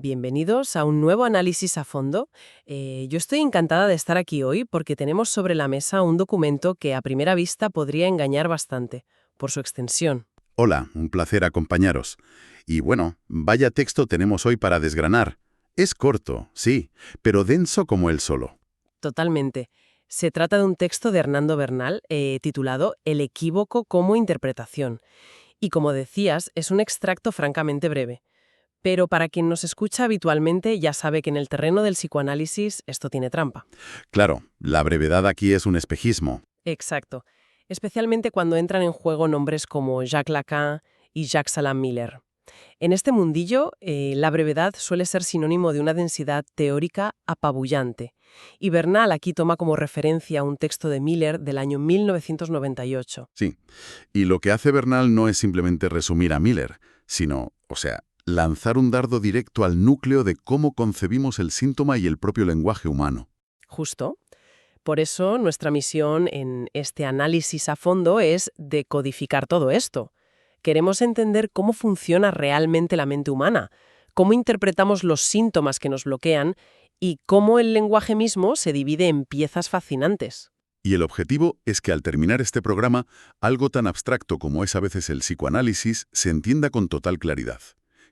Bienvenidos a un nuevo análisis a fondo. Yo estoy encantada de estar aquí hoy porque tenemos sobre la mesa un documento que a primera vista podría engañar bastante, por su extensión. Hola, un placer acompañaros. Y bueno, vaya texto tenemos hoy para desgranar. Es corto, sí, pero denso como él solo. Totalmente. Se trata de un texto de Hernando Bernal titulado El equívoco como interpretación. Y como decías, es un extracto francamente breve. Pero para quien nos escucha habitualmente ya sabe que en el terreno del psicoanálisis esto tiene trampa. Claro, la brevedad aquí es un espejismo. Exacto. Especialmente cuando entran en juego nombres como Jacques Lacan y Jacques Salam Miller. En este mundillo, la brevedad suele ser sinónimo de una densidad teórica apabullante. Y Bernal aquí toma como referencia un texto de Miller del año 1998. Sí. Y lo que hace Bernal no es simplemente resumir a Miller, sino, lanzar un dardo directo al núcleo de cómo concebimos el síntoma y el propio lenguaje humano. Justo. Por eso, nuestra misión en este análisis a fondo es decodificar todo esto. Queremos entender cómo funciona realmente la mente humana, cómo interpretamos los síntomas que nos bloquean y cómo el lenguaje mismo se divide en piezas fascinantes. Y el objetivo es que al terminar este programa, algo tan abstracto como es a veces el psicoanálisis se entienda con total claridad.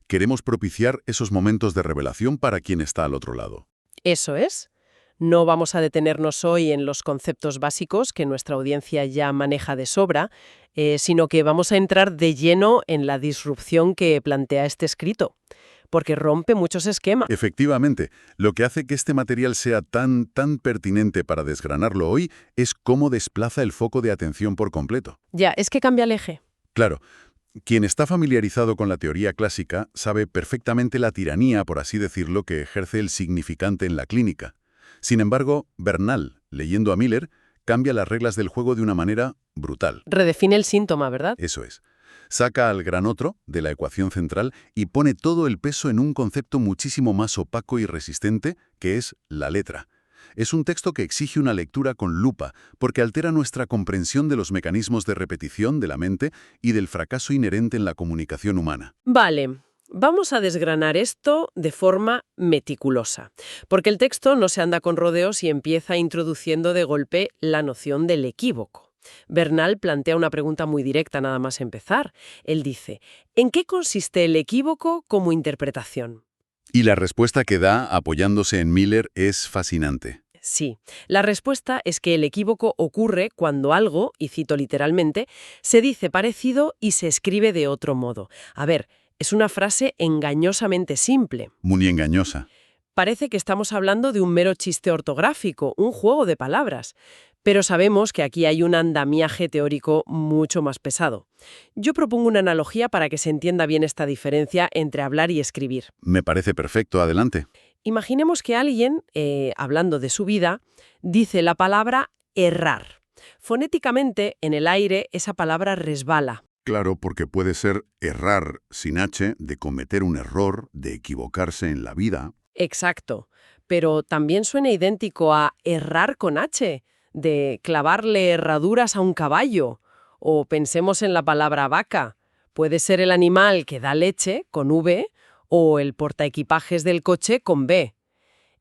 Queremos propiciar esos momentos de revelación para quien está al otro lado. Eso es. No vamos a detenernos hoy en los conceptos básicos que nuestra audiencia ya maneja de sobra, sino que vamos a entrar de lleno en la disrupción que plantea este escrito, porque rompe muchos esquemas. Efectivamente, lo que hace que este material sea tan pertinente para desgranarlo hoy es cómo desplaza el foco de atención por completo. Ya, es que cambia el eje. Claro, quien está familiarizado con la teoría clásica sabe perfectamente la tiranía, por así decirlo, que ejerce el significante en la clínica. Sin embargo, Bernal, leyendo a Miller, cambia las reglas del juego de una manera brutal. Redefine el síntoma, ¿verdad? Eso es. Saca al gran otro de la ecuación central y pone todo el peso en un concepto muchísimo más opaco y resistente, que es la letra. Es un texto que exige una lectura con lupa, porque altera nuestra comprensión de los mecanismos de repetición de la mente y del fracaso inherente en la comunicación humana. Vale, vamos a desgranar esto de forma meticulosa, porque el texto no se anda con rodeos y empieza introduciendo de golpe la noción del equívoco. Bernal plantea una pregunta muy directa nada más empezar. Él dice, ¿en qué consiste el equívoco como interpretación? Y la respuesta que da, apoyándose en Miller, es fascinante. Sí, la respuesta es que el equívoco ocurre cuando algo, y cito literalmente, se dice parecido y se escribe de otro modo. A ver, es una frase engañosamente simple. Muy engañosa. Parece que estamos hablando de un mero chiste ortográfico, un juego de palabras. Pero sabemos que aquí hay un andamiaje teórico mucho más pesado. Yo propongo una analogía para que se entienda bien esta diferencia entre hablar y escribir. Me parece perfecto, adelante. Imaginemos que alguien, hablando de su vida, dice la palabra errar. Fonéticamente, en el aire, esa palabra resbala. Claro, porque puede ser errar sin H, de cometer un error, de equivocarse en la vida. Exacto. Pero también suena idéntico a errar con H, de clavarle herraduras a un caballo. O pensemos en la palabra vaca. Puede ser el animal que da leche, con V, o el portaequipajes del coche, con B.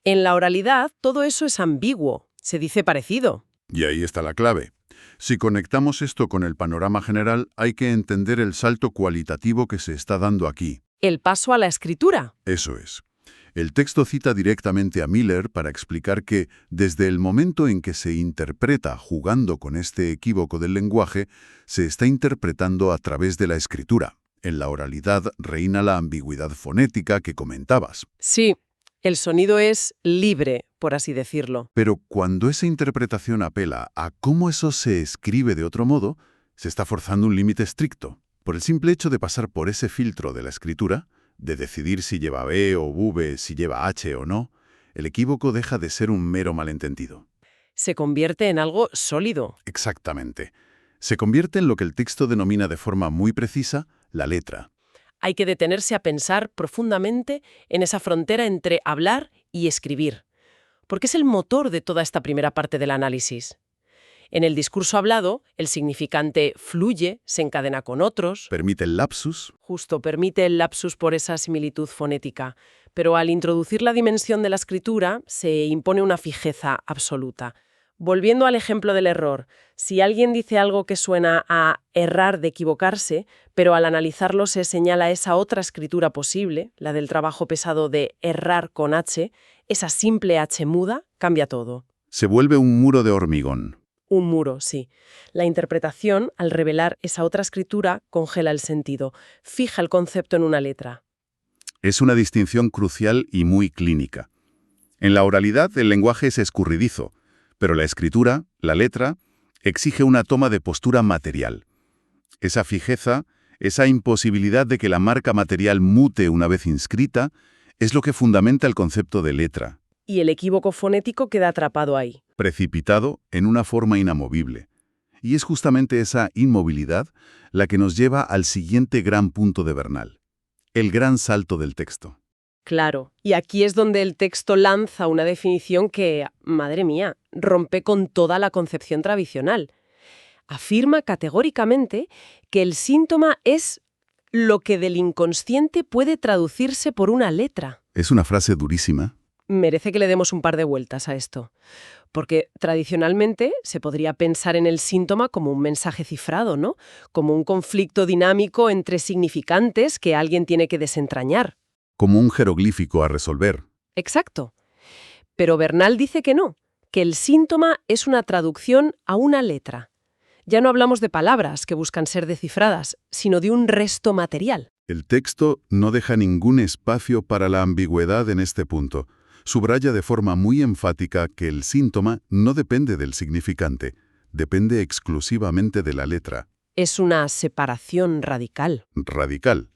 En la oralidad, todo eso es ambiguo. Se dice parecido. Y ahí está la clave. Si conectamos esto con el panorama general, hay que entender el salto cualitativo que se está dando aquí. El paso a la escritura. Eso es. El texto cita directamente a Miller para explicar que, desde el momento en que se interpreta jugando con este equívoco del lenguaje, se está interpretando a través de la escritura. En la oralidad reina la ambigüedad fonética que comentabas. Sí, el sonido es libre, por así decirlo. Pero cuando esa interpretación apela a cómo eso se escribe de otro modo, se está forzando un límite estricto. Por el simple hecho de pasar por ese filtro de la escritura, de decidir si lleva B o V, si lleva H o no, el equívoco deja de ser un mero malentendido. Se convierte en algo sólido. Exactamente. Se convierte en lo que el texto denomina de forma muy precisa la letra. Hay que detenerse a pensar profundamente en esa frontera entre hablar y escribir, porque es el motor de toda esta primera parte del análisis. En el discurso hablado, el significante fluye, se encadena con otros, Permite el lapsus. justo permite el lapsus por esa similitud fonética, pero al introducir la dimensión de la escritura se impone una fijeza absoluta. Volviendo al ejemplo del error, si alguien dice algo que suena a errar de equivocarse, pero al analizarlo se señala esa otra escritura posible, la del trabajo pesado de errar con H, esa simple H muda cambia todo. Se vuelve un muro de hormigón. Un muro, sí. La interpretación, al revelar esa otra escritura, congela el sentido, fija el concepto en una letra. Es una distinción crucial y muy clínica. En la oralidad el lenguaje es escurridizo, pero la escritura, la letra, exige una toma de postura material. Esa fijeza, esa imposibilidad de que la marca material mute una vez inscrita, es lo que fundamenta el concepto de letra, Y el equívoco fonético queda atrapado ahí. precipitado en una forma inamovible. Y es justamente esa inmovilidad la que nos lleva al siguiente gran punto de Bernal, el gran salto del texto. Claro, y aquí es donde el texto lanza una definición que, madre mía, rompe con toda la concepción tradicional. Afirma categóricamente que el síntoma es lo que del inconsciente puede traducirse por una letra. Es una frase durísima. Merece que le demos un par de vueltas a esto, porque tradicionalmente se podría pensar en el síntoma como un mensaje cifrado, ¿no? Como un conflicto dinámico entre significantes que alguien tiene que desentrañar. Como un jeroglífico a resolver. Exacto. Pero Bernal dice que no, que el síntoma es una traducción a una letra. Ya no hablamos de palabras que buscan ser descifradas, sino de un resto material. El texto no deja ningún espacio para la ambigüedad en este punto. Subraya de forma muy enfática que el síntoma no depende del significante, depende exclusivamente de la letra. Es una separación radical. Radical.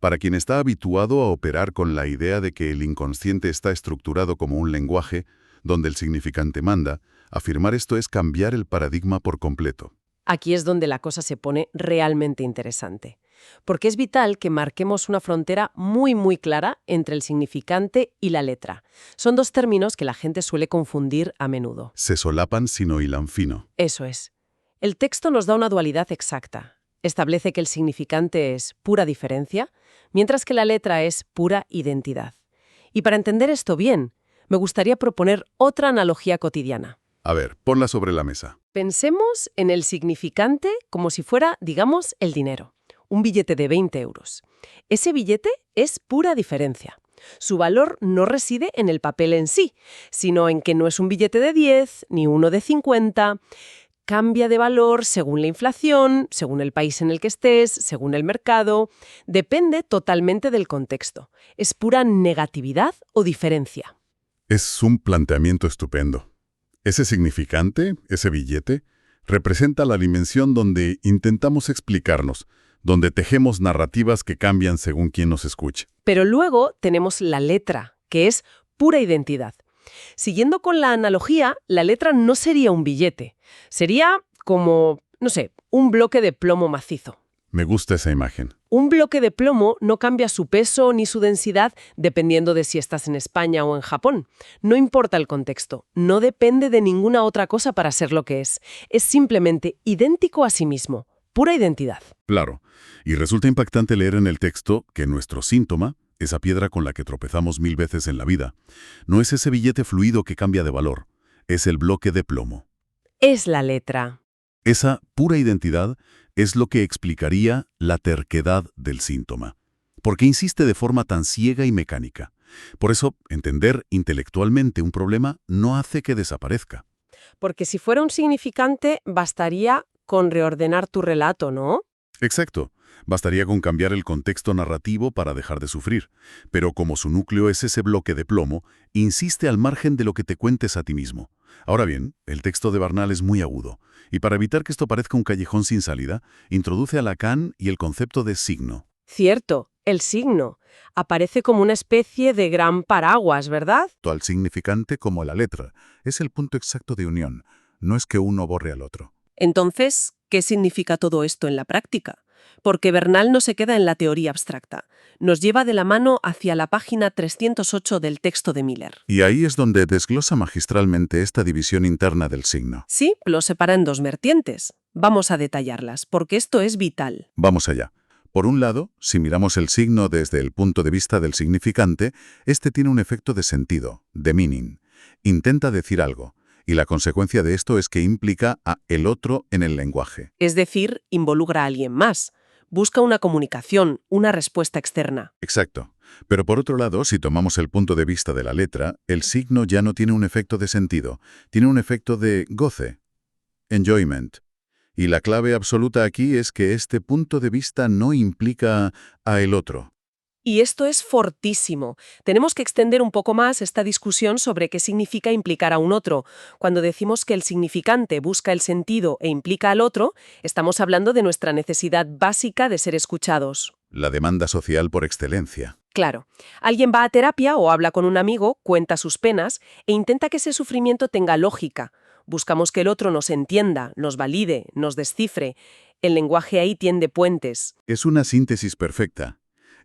Para quien está habituado a operar con la idea de que el inconsciente está estructurado como un lenguaje, donde el significante manda, afirmar esto es cambiar el paradigma por completo. Aquí es donde la cosa se pone realmente interesante, porque es vital que marquemos una frontera muy clara entre el significante y la letra. Son dos términos que la gente suele confundir a menudo. Se solapan si no hilan fino. Eso es. El texto nos da una dualidad exacta. Establece que el significante es pura diferencia, mientras que la letra es pura identidad. Y para entender esto bien, me gustaría proponer otra analogía cotidiana. A ver, ponla sobre la mesa. Pensemos en el significante como si fuera, digamos, el dinero. Un billete de 20 euros. Ese billete es pura diferencia. Su valor no reside en el papel en sí, sino en que no es un billete de 10 ni uno de 50. Cambia de valor según la inflación, según el país en el que estés, según el mercado. Depende totalmente del contexto. Es pura negatividad o diferencia. Es un planteamiento estupendo. Ese significante, ese billete, representa la dimensión donde intentamos explicarnos, donde tejemos narrativas que cambian según quien nos escuche. Pero luego tenemos la letra, que es pura identidad. Siguiendo con la analogía, la letra no sería un billete. Sería como, no sé, un bloque de plomo macizo. Me gusta esa imagen. Un bloque de plomo no cambia su peso ni su densidad dependiendo de si estás en España o en Japón. No importa el contexto, no depende de ninguna otra cosa para ser lo que es. Es simplemente idéntico a sí mismo, pura identidad. Claro, y resulta impactante leer en el texto que nuestro síntoma, esa piedra con la que tropezamos 1000 veces en la vida, no es ese billete fluido que cambia de valor, es el bloque de plomo. Es la letra. Esa pura identidad es lo que explicaría la terquedad del síntoma. Porque insiste de forma tan ciega y mecánica. Por eso, entender intelectualmente un problema no hace que desaparezca. Porque si fuera un significante, bastaría con reordenar tu relato, ¿no? Exacto. Bastaría con cambiar el contexto narrativo para dejar de sufrir. Pero como su núcleo es ese bloque de plomo, insiste al margen de lo que te cuentes a ti mismo. Ahora bien, el texto de Bernal es muy agudo, y para evitar que esto parezca un callejón sin salida, introduce a Lacan y el concepto de signo. Cierto, el signo. Aparece como una especie de gran paraguas, ¿verdad? Al significante como la letra. Es el punto exacto de unión. No es que uno borre al otro. Entonces, ¿qué significa todo esto en la práctica? porque Bernal no se queda en la teoría abstracta. Nos lleva de la mano hacia la página 308 del texto de Miller. Y ahí es donde desglosa magistralmente esta división interna del signo. Sí, lo separa en dos vertientes. Vamos a detallarlas, porque esto es vital. Vamos allá. Por un lado, si miramos el signo desde el punto de vista del significante, este tiene un efecto de sentido, de meaning. Intenta decir algo, y la consecuencia de esto es que implica a el otro en el lenguaje. Es decir, involucra a alguien más. Busca una comunicación, una respuesta externa. Exacto. Pero por otro lado, si tomamos el punto de vista de la letra, el signo ya no tiene un efecto de sentido, tiene un efecto de goce, enjoyment. Y la clave absoluta aquí es que este punto de vista no implica a el otro. Y esto es fortísimo. Tenemos que extender un poco más esta discusión sobre qué significa implicar a un otro. Cuando decimos que el significante busca el sentido e implica al otro, estamos hablando de nuestra necesidad básica de ser escuchados. La demanda social por excelencia. Claro, alguien va a terapia o habla con un amigo, cuenta sus penas e intenta que ese sufrimiento tenga lógica. Buscamos que el otro nos entienda, nos valide, nos descifre. El lenguaje ahí tiende puentes. Es una síntesis perfecta.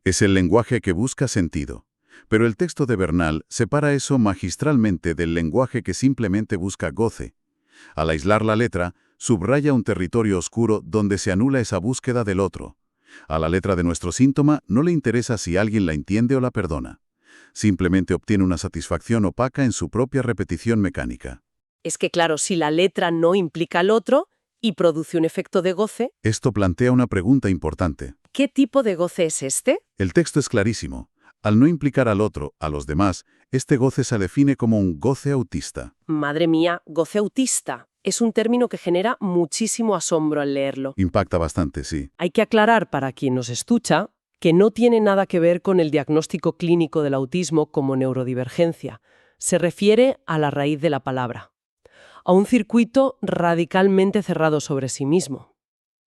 Es el lenguaje que busca sentido. Pero el texto de Bernal separa eso magistralmente del lenguaje que simplemente busca goce. Al aislar la letra, subraya un territorio oscuro donde se anula esa búsqueda del otro. A la letra de nuestro síntoma no le interesa si alguien la entiende o la perdona. Simplemente obtiene una satisfacción opaca en su propia repetición mecánica. Es que claro, si la letra no implica al otro y produce un efecto de goce, Esto plantea una pregunta importante. ¿qué tipo de goce es este? El texto es clarísimo. Al no implicar al otro, a los demás, este goce se define como un goce autista. Madre mía, goce autista. Es un término que genera muchísimo asombro al leerlo. Impacta bastante, sí. Hay que aclarar para quien nos escucha que no tiene nada que ver con el diagnóstico clínico del autismo como neurodivergencia. Se refiere a la raíz de la palabra, a un circuito radicalmente cerrado sobre sí mismo,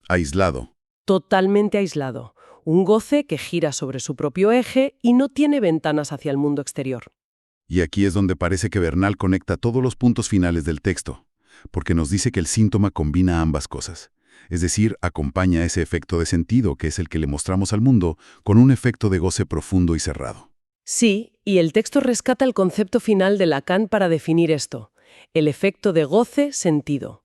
Aislado. totalmente aislado, un goce que gira sobre su propio eje y no tiene ventanas hacia el mundo exterior. Y aquí es donde parece que Bernal conecta todos los puntos finales del texto, porque nos dice que el síntoma combina ambas cosas. Es decir, acompaña ese efecto de sentido, que es el que le mostramos al mundo, con un efecto de goce profundo y cerrado. Sí, y el texto rescata el concepto final de Lacan para definir esto, el efecto de goce-sentido.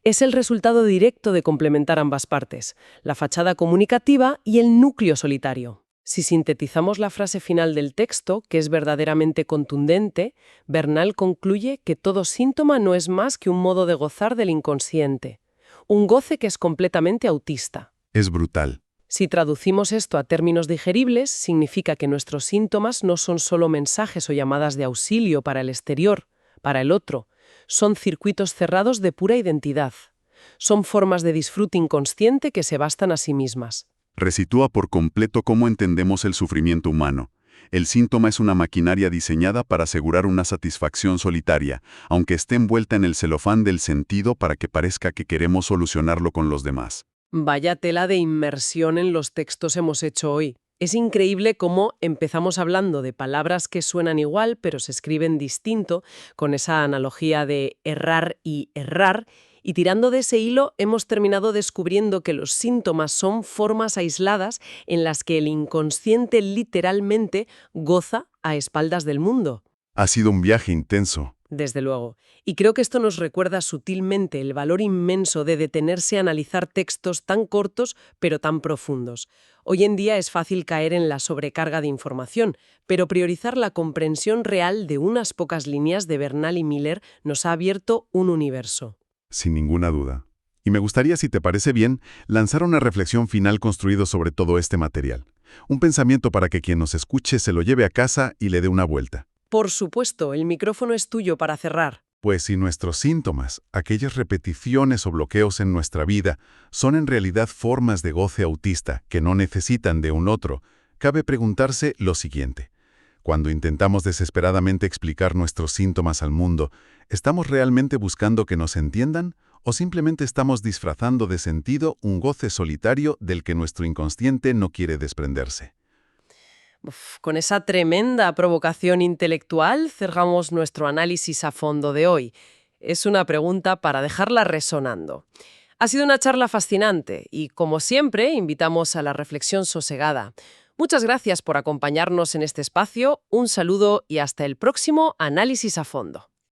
Es el resultado directo de complementar ambas partes, la fachada comunicativa y el núcleo solitario. Si sintetizamos la frase final del texto, que es verdaderamente contundente, Bernal concluye que todo síntoma no es más que un modo de gozar del inconsciente, un goce que es completamente autista. Es brutal. Si traducimos esto a términos digeribles, significa que nuestros síntomas no son solo mensajes o llamadas de auxilio para el exterior, para el otro. Son circuitos cerrados de pura identidad. Son formas de disfrute inconsciente que se bastan a sí mismas. Resitúa por completo cómo entendemos el sufrimiento humano. El síntoma es una maquinaria diseñada para asegurar una satisfacción solitaria, aunque esté envuelta en el celofán del sentido para que parezca que queremos solucionarlo con los demás. Vaya tela de inmersión en los textos hemos hecho hoy. Es increíble cómo empezamos hablando de palabras que suenan igual pero se escriben distinto, con esa analogía de errar, y tirando de ese hilo hemos terminado descubriendo que los síntomas son formas aisladas en las que el inconsciente literalmente goza a espaldas del mundo. Ha sido un viaje intenso. Desde luego. Y creo que esto nos recuerda sutilmente el valor inmenso de detenerse a analizar textos tan cortos pero tan profundos. Hoy en día es fácil caer en la sobrecarga de información, pero priorizar la comprensión real de unas pocas líneas de Bernal y Miller nos ha abierto un universo. Sin ninguna duda. Y me gustaría, si te parece bien, lanzar una reflexión final construido sobre todo este material. Un pensamiento para que quien nos escuche se lo lleve a casa y le dé una vuelta. Por supuesto, el micrófono es tuyo para cerrar. Pues si nuestros síntomas, aquellas repeticiones o bloqueos en nuestra vida, son en realidad formas de goce autista que no necesitan de un otro, cabe preguntarse lo siguiente. Cuando intentamos desesperadamente explicar nuestros síntomas al mundo, ¿estamos realmente buscando que nos entiendan o simplemente estamos disfrazando de sentido un goce solitario del que nuestro inconsciente no quiere desprenderse? Con esa tremenda provocación intelectual cerramos nuestro análisis a fondo de hoy. Es una pregunta para dejarla resonando. Ha sido una charla fascinante y, como siempre, invitamos a la reflexión sosegada. Muchas gracias por acompañarnos en este espacio, un saludo y hasta el próximo Análisis a Fondo.